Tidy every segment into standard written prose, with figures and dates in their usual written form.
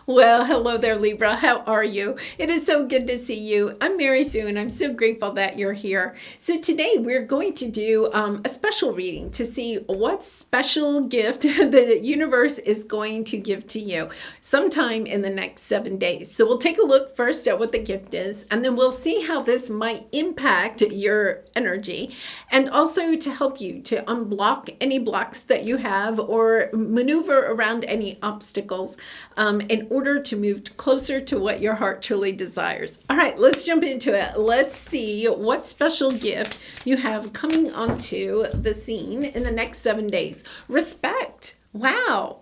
Well, hello there, Libra. How are you? It is so good to see you. I'm Mary Sue, and I'm so grateful that you're here. So today we're going to do a special reading to see what special gift the universe is going to give to you sometime in the next 7 days. So we'll take a look first at what the gift is, and then we'll see how this might impact your energy, and also to help you to unblock any blocks that you have or maneuver around any obstacles in order to move closer to what your heart truly desires. All right, let's jump into it. Let's see what special gift you have coming onto the scene in the next 7 days. Respect. Wow.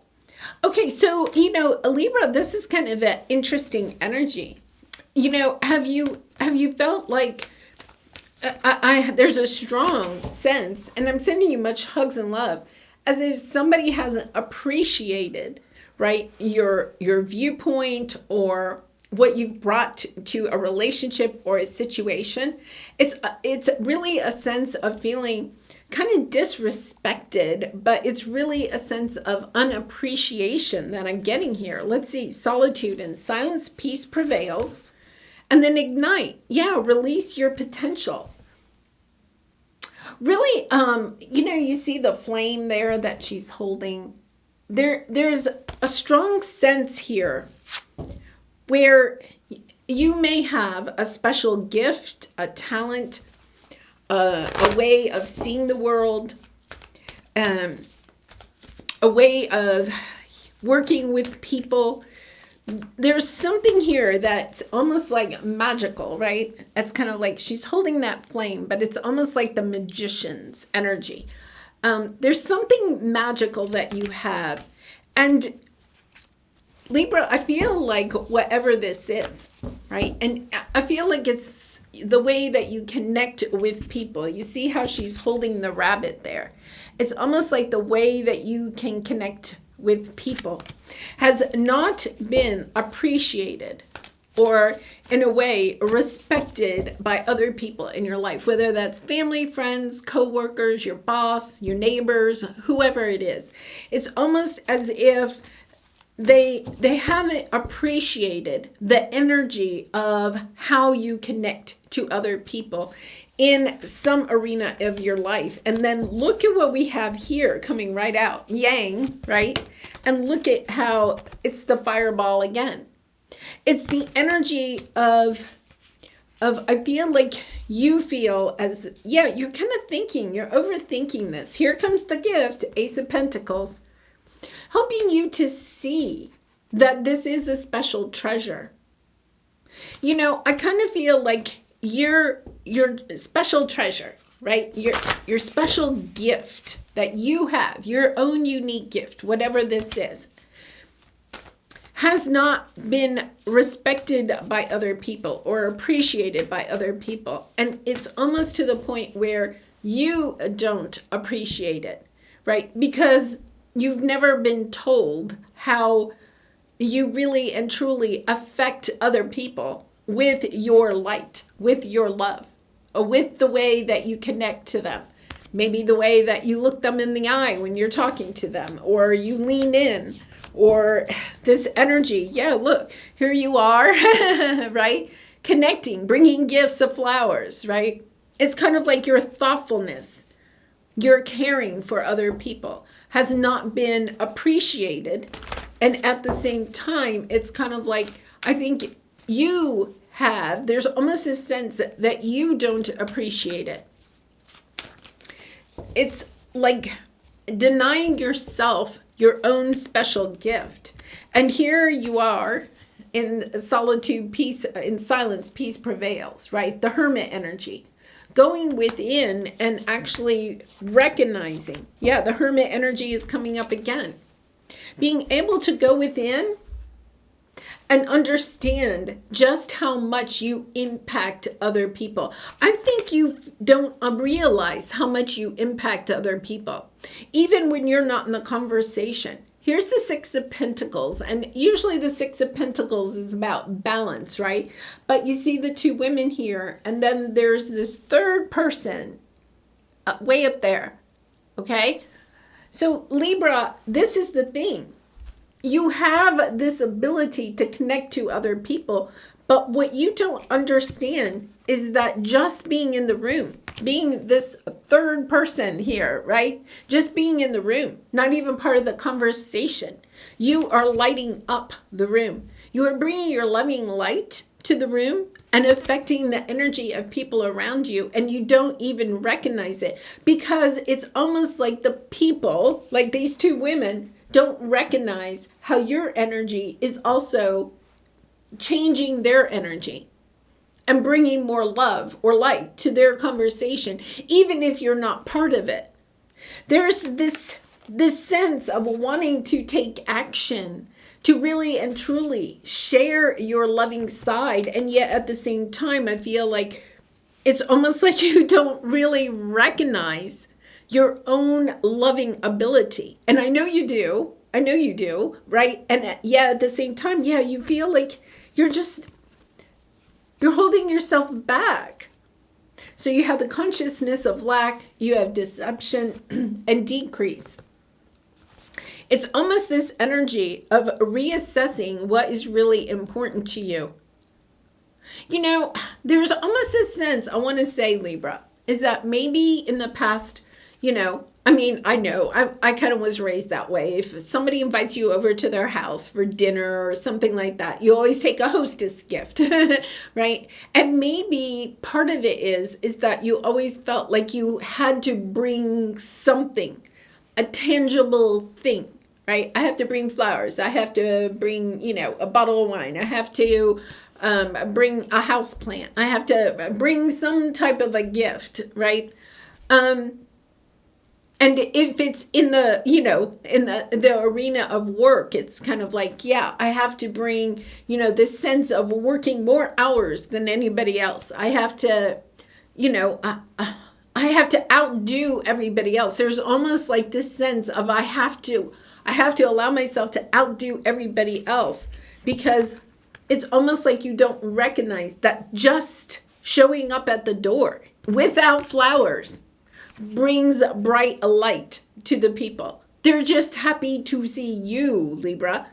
Okay, so, Libra, this is kind of an interesting energy. Have you felt like there's a strong sense, and I'm sending you much hugs and love, as if somebody hasn't appreciated, right, your viewpoint or what you've brought to a relationship or a situation. It's really a sense of feeling kind of disrespected, but it's really a sense of unappreciation that I'm getting here. Let's see, solitude and silence, peace prevails. And then ignite. Yeah, release your potential. Really, you see the flame there that she's holding. There's a strong sense here where you may have a special gift, a talent, a way of seeing the world, a way of working with people. There's something here that's almost like magical, right? It's kind of like she's holding that flame, but it's almost like the magician's energy. There's something magical that you have. And Libra, I feel like whatever this is, right? And I feel like it's the way that you connect with people. You see how she's holding the rabbit there. It's almost like the way that you can connect with people has not been appreciated or in a way respected by other people in your life, whether that's family, friends, co-workers, your boss, your neighbors, whoever it is. It's almost as if they haven't appreciated the energy of how you connect to other people in some arena of your life. And then look at what we have here coming right out. Yang, right? And look at how it's the fireball again. It's the energy of I feel like you feel as, you're kind of thinking, you're overthinking this. Here comes the gift, Ace of Pentacles, helping you to see that this is a special treasure. I kind of feel like your special treasure, right? Your special gift that you have, your own unique gift, whatever this is, has not been respected by other people or appreciated by other people. And it's almost to the point where you don't appreciate it, right? Because you've never been told how you really and truly affect other people with your light, with your love, with the way that you connect to them. Maybe the way that you look them in the eye when you're talking to them, or you lean in, or this energy. Yeah, look, here you are, right? Connecting, bringing gifts of flowers, right? It's kind of like your thoughtfulness, your caring for other people has not been appreciated. And at the same time, it's kind of like, I think there's almost a sense that you don't appreciate it. It's like denying yourself your own special gift. And here you are in solitude, peace, in silence, peace prevails, right? The hermit energy. Going within and actually recognizing, the hermit energy is coming up again. Being able to go within and understand just how much you impact other people. I think you don't realize how much you impact other people, even when you're not in the conversation. Here's the Six of Pentacles, and usually the Six of Pentacles is about balance, right? But you see the two women here, and then there's this third person way up there, okay? So Libra, this is the thing. you have this ability to connect to other people. But what you don't understand is that just being in the room, being this third person here, right? Just being in the room, not even part of the conversation, you are lighting up the room. You are bringing your loving light to the room and affecting the energy of people around you, and you don't even recognize it, because it's almost like the people, like these two women, don't recognize how your energy is also changing their energy and bringing more love or light to their conversation, even if you're not part of it. There's this sense of wanting to take action, to really and truly share your loving side. And yet at the same time, I feel like it's almost like you don't really recognize your own loving ability. And I know you do. I know you do, right? And yeah, at the same time, yeah, you feel like you're holding yourself back. So you have the consciousness of lack, you have deception and decrease. It's almost this energy of reassessing what is really important to you. You know, there's almost a sense, I want to say, Libra, is that maybe in the past, you know, I mean, I know, I kind of was raised that way. If somebody invites you over to their house for dinner or something like that, you always take a hostess gift, right? And maybe part of it is that you always felt like you had to bring something, a tangible thing, right? I have to bring flowers. I have to bring, you know, a bottle of wine. I have to bring a house plant. I have to bring some type of a gift, right? And if it's in the, you know, in the arena of work, it's kind of like, yeah, I have to bring, you know, this sense of working more hours than anybody else. I have to, you know, I have to outdo everybody else. There's almost like this sense of I have to allow myself to outdo everybody else, because it's almost like you don't recognize that just showing up at the door without flowers brings bright light to the people. They're just happy to see you, Libra,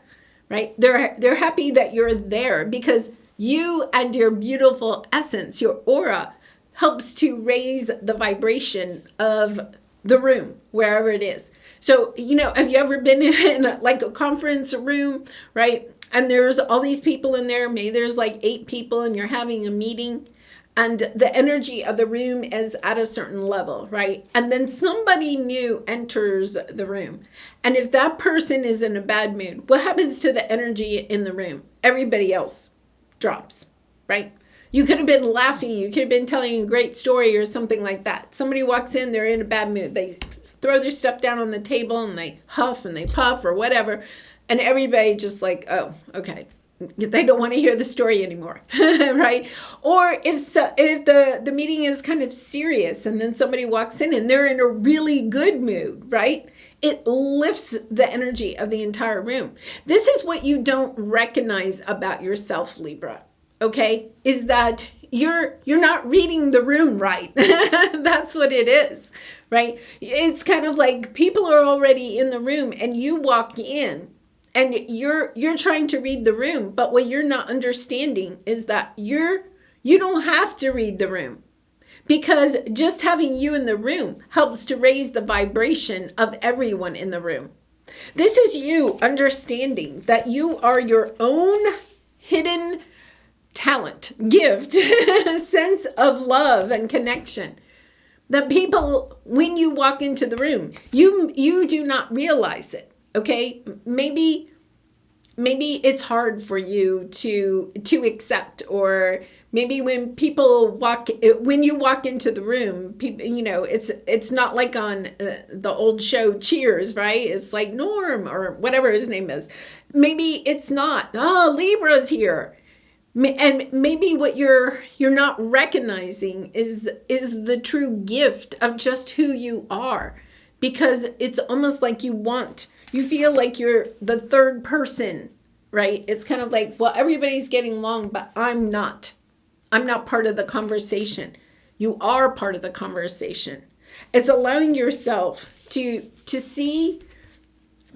right? They're happy that you're there, because you and your beautiful essence, your aura, helps to raise the vibration of the room, wherever it is. So, you know, have you ever been in like a conference room, right? And there's all these people in there, maybe there's like 8 people and you're having a meeting, and the energy of the room is at a certain level, right? And then somebody new enters the room. And if that person is in a bad mood, what happens to the energy in the room? Everybody else drops, right? You could have been laughing. You could have been telling a great story or something like that. Somebody walks in, they're in a bad mood. They throw their stuff down on the table and they huff and they puff or whatever. And everybody just like, oh, okay. They don't want to hear the story anymore, right? Or if the meeting is kind of serious and then somebody walks in and they're in a really good mood, right? It lifts the energy of the entire room. This is what you don't recognize about yourself, Libra, okay? Is that you're not reading the room right. That's what it is, right? It's kind of like people are already in the room and you walk in. And you're trying to read the room, but what you're not understanding is that you don't have to read the room, because just having you in the room helps to raise the vibration of everyone in the room. This is you understanding that you are your own hidden talent, gift, sense of love and connection. That people, when you walk into the room, you do not realize it. Okay, maybe it's hard for you to accept, or maybe when you walk into the room, people, you know, it's not like on the old show Cheers, right? It's like Norm or whatever his name is. Maybe it's not. Oh, Libra's here. And maybe what you're not recognizing is the true gift of just who you are, because it's almost like you feel like you're the third person, right? It's kind of like, well, everybody's getting along, but I'm not. I'm not part of the conversation. You are part of the conversation. It's allowing yourself to see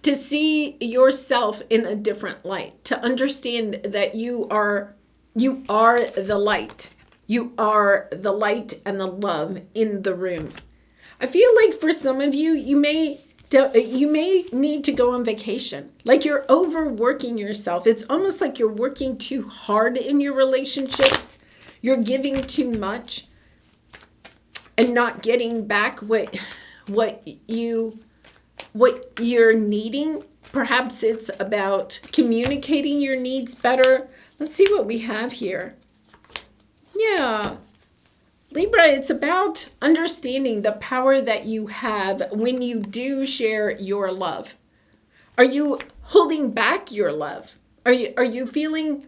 to see yourself in a different light, to understand that you are the light. You are the light and the love in the room. I feel like for some of you, you may need to go on vacation. Like you're overworking yourself. It's almost like you're working too hard in your relationships. You're giving too much and not getting back what you're needing. Perhaps it's about communicating your needs better. Let's see what we have here. Yeah. Libra, it's about understanding the power that you have when you do share your love. Are you holding back your love? Are you feeling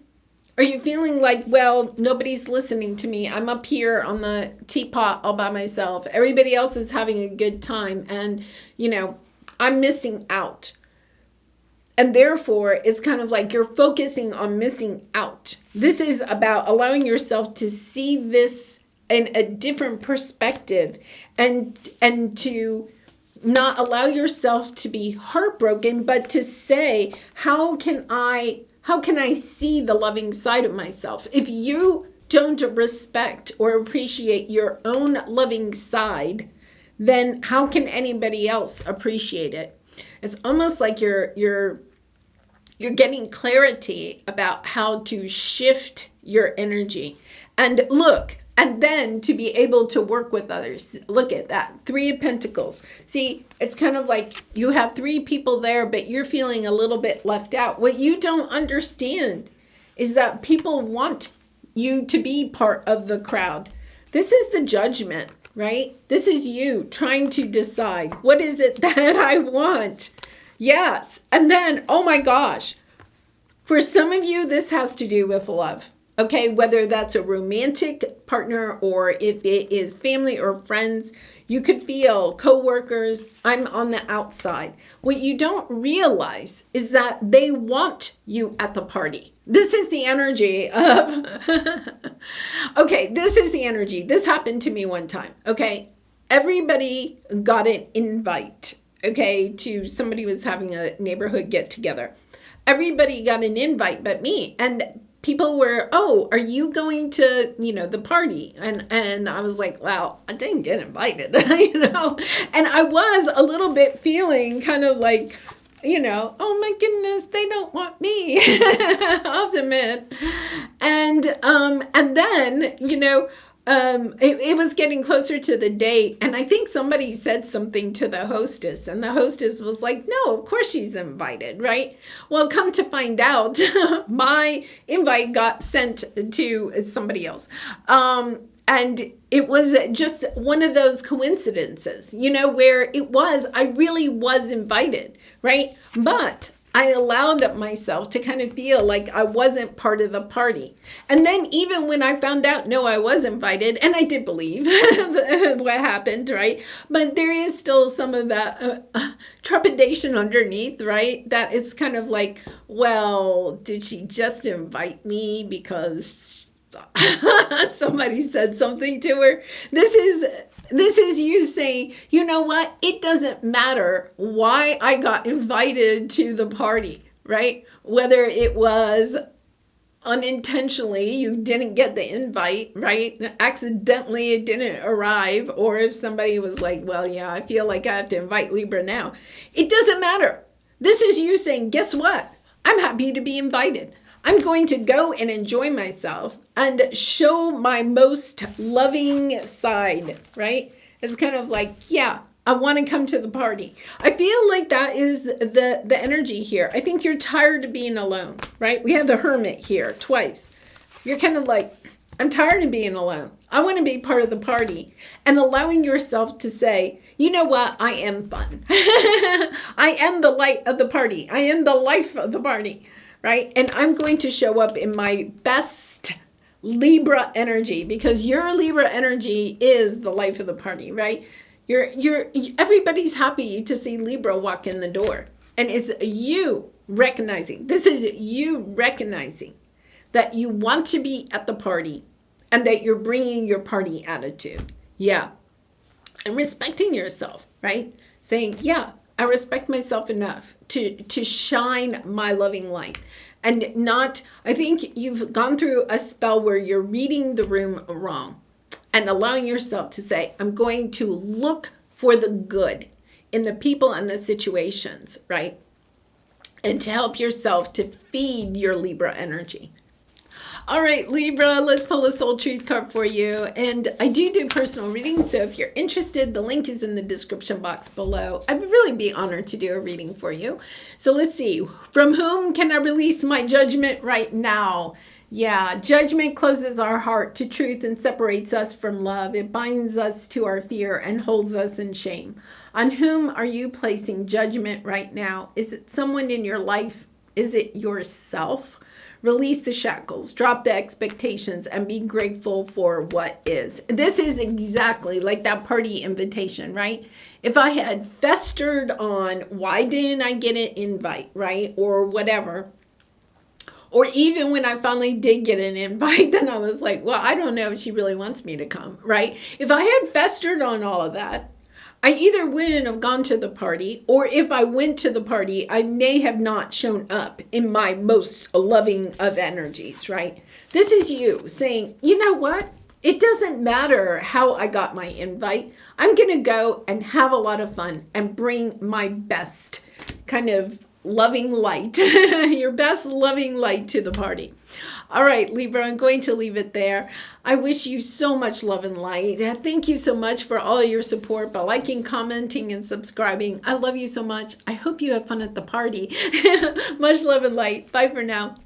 like, well, nobody's listening to me. I'm up here on the teapot all by myself. Everybody else is having a good time and, I'm missing out. And therefore, it's kind of like you're focusing on missing out. This is about allowing yourself to see this in a different perspective and to not allow yourself to be heartbroken, but to say, how can I see the loving side of myself? If you don't respect or appreciate your own loving side, then how can anybody else appreciate it? It's almost like you're getting clarity about how to shift your energy. And look, and then to be able to work with others. Look at that. 3 of Pentacles. See, it's kind of like you have 3 people there, but you're feeling a little bit left out. What you don't understand is that people want you to be part of the crowd. This is the Judgment, right? This is you trying to decide, what is it that I want? Yes. And then, oh my gosh, for some of you, this has to do with love. Okay, whether that's a romantic partner or if it is family or friends, you could feel coworkers, I'm on the outside. What you don't realize is that they want you at the party. This is the energy of, okay, this is the energy. This happened to me one time, okay? Everybody got an invite, okay, to somebody was having a neighborhood get together. Everybody got an invite but me. And people were, oh, are you going to, the party? And I was like, well, I didn't get invited, And I was a little bit feeling kind of like, oh my goodness, they don't want me. I'll admit. And then, it was getting closer to the date, and I think somebody said something to the hostess, and the hostess was like, no, of course she's invited, right? Well, come to find out, my invite got sent to somebody else. And it was just one of those coincidences, where I really was invited, right? But I allowed myself to kind of feel like I wasn't part of the party. And then even when I found out, no, I was invited, and I did believe what happened, right? But there is still some of that trepidation underneath, right? That it's kind of like, well, did she just invite me because somebody said something to her? This is you saying, you know what? It doesn't matter why I got invited to the party, right? Whether it was unintentionally, you didn't get the invite, right? Accidentally, it didn't arrive. Or if somebody was like, well, yeah, I feel like I have to invite Libra now. It doesn't matter. This is you saying, guess what? I'm happy to be invited. I'm going to go and enjoy myself and show my most loving side, right? It's kind of like, yeah, I want to come to the party. I feel like that is the energy here. I think you're tired of being alone, right? We have the Hermit here twice. You're kind of like, I'm tired of being alone. I want to be part of the party, and allowing yourself to say, you know what? I am fun. I am the light of the party. I am the life of the party. Right? And I'm going to show up in my best Libra energy, because your Libra energy is the life of the party, right? Everybody's happy to see Libra walk in the door. And it's you recognizing, this is you recognizing that you want to be at the party and that you're bringing your party attitude. Yeah. And respecting yourself, right? Saying, yeah, I respect myself enough to shine my loving light. And not, I think you've gone through a spell where you're reading the room wrong and allowing yourself to say, I'm going to look for the good in the people and the situations, right? And to help yourself to feed your Libra energy. All right, Libra, let's pull a soul truth card for you. And I do personal readings, so if you're interested, the link is in the description box below. I'd really be honored to do a reading for you. So let's see. From whom can I release my judgment right now? Yeah, judgment closes our heart to truth and separates us from love. It binds us to our fear and holds us in shame. On whom are you placing judgment right now? Is it someone in your life? Is it yourself? Release the shackles, drop the expectations, and be grateful for what is. This is exactly like that party invitation, right? If I had festered on, why didn't I get an invite, right? Or whatever. Or even when I finally did get an invite, then I was like, well, I don't know if she really wants me to come, right? If I had festered on all of that, I either wouldn't have gone to the party, or if I went to the party, I may have not shown up in my most loving of energies, right? This is you saying, you know what? It doesn't matter how I got my invite. I'm going to go and have a lot of fun and bring my best kind of loving light, your best loving light to the party. All right, Libra, I'm going to leave it there. I wish you so much love and light. Thank you so much for all your support by liking, commenting, and subscribing. I love you so much. I hope you have fun at the party. Much love and light. Bye for now.